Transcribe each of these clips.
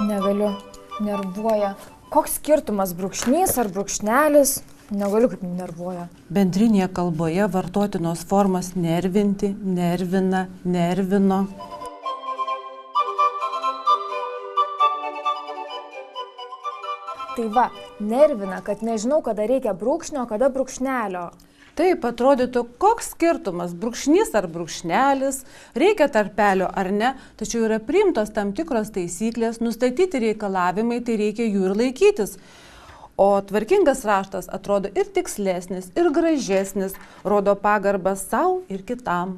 Negaliu, nervuoja. Koks skirtumas brūkšnys ar brūkšnelis? Negaliu, kaip nervuoja. Bendrinėje kalboje vartotinos formos nervinti, nervina, nervino. Tai va, nervina, kad nežinau, kada reikia brūkšnio, kada brūkšnelio. Taip, atrodytų, koks skirtumas, brūkšnys ar brūkšnelis, reikia tarpelio ar ne, tačiau yra priimtos tam tikros taisyklės, nustatyti reikalavimai, tai reikia jų ir laikytis. O tvarkingas raštas atrodo ir tikslesnis, ir gražesnis, rodo pagarbą sau ir kitam.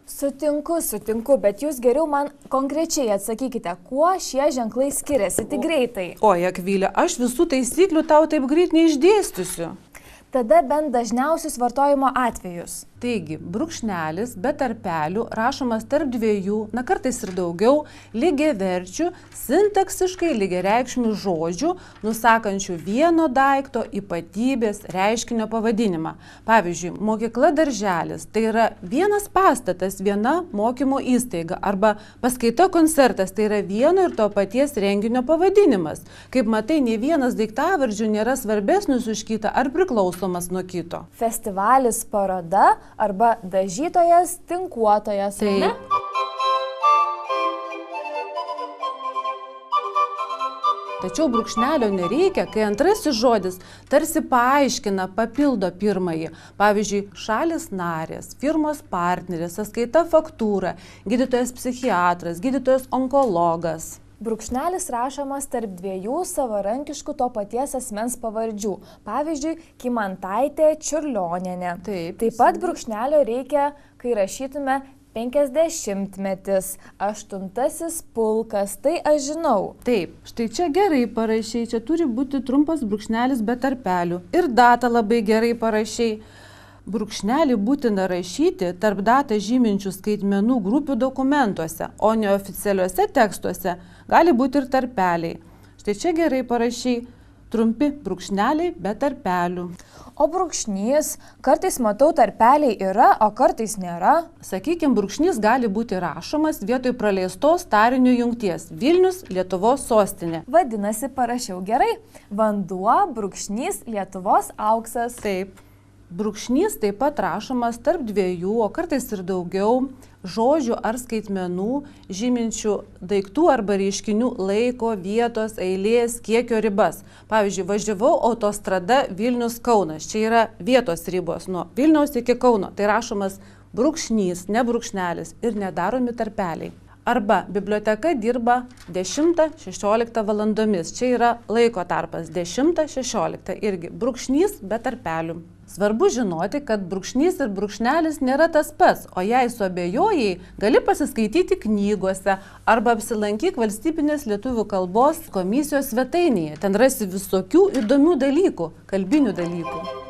Sutinku, bet jūs geriau man konkrečiai atsakykite, kuo šie ženklai skiriasi, tik greitai. Oi, Akvilė, aš visų taisyklių tau taip greit neišdėstysiu. Tada bent dažniausius vartojimo atvejus. Taigi, brūkšnelis be tarpelių rašomas tarp dviejų, na kartais ir daugiau, lygiaverčių, sintaksiškai lygiareikšmių žodžių, nusakančių vieno daikto ypatybės reiškinio pavadinimą. Pavyzdžiui, mokykla darželis, tai yra vienas pastatas, viena mokymo įstaiga, arba paskaita koncertas, tai yra vieno ir to paties renginio pavadinimas. Kaip matai, nei vienas daiktavardžių nėra svarbesnis už kitą ar priklausomas nuo kito. Festivalis, paroda arba dažytojas, tinkuotojas. Tai. Ne? Tačiau brūkšnelio nereikia, kai antrasis žodis tarsi paaiškina, papildo pirmąjį. Pavyzdžiui, šalis narės, firmos partneris, sąskaita faktūra, gydytojas psichiatras, gydytojas onkologas. Brūkšnelis rašomas tarp dviejų savarankiškų to paties asmens pavardžių. Pavyzdžiui, Kymantaitė, Čiurlionienė. Taip pat brūkšnelio reikia, kai rašytume 50-metis, 8 pulkas, tai aš žinau. Taip, štai čia gerai parašiai, čia turi būti trumpas brūkšnelis be tarpelių. Ir datą labai gerai parašiai. Brūkšnelį būtina rašyti tarp datą žyminčių skaitmenų grupių dokumentuose, o neoficialiuose tekstuose gali būti ir tarpeliai. Štai čia gerai parašiai, trumpi brūkšneliai be tarpelių. O brūkšnys, kartais matau tarpeliai yra, o kartais nėra. Sakykime, brūkšnys gali būti rašomas vietoj praleistos tarinio jungties Vilnius, Lietuvos sostinė. Vadinasi, parašiau gerai. Vanduo, brūkšnys, Lietuvos auksas. Taip. Brūkšnys taip pat rašomas tarp dviejų, o kartais ir daugiau žodžių ar skaitmenų, žyminčių daiktų arba reiškinių laiko, vietos, eilės, kiekio ribas. Pavyzdžiui, važiavau autostrada Vilnius Kaunas. Čia yra vietos ribos nuo Vilniaus iki Kauno. Tai rašomas brūkšnys, ne brūkšnelis ir nedaromi tarpeliai. Arba biblioteka dirba 10-16 valandomis. Čia yra laiko tarpas 10-16 irgi brūkšnys be tarpelių. Svarbu žinoti, kad brūkšnys ir brūkšnelis nėra tas pats, o jei suabejojai, gali pasiskaityti knygose arba apsilankyk Valstybinės lietuvių kalbos komisijos svetainėje. Ten rasi visokių įdomių dalykų, kalbinių dalykų.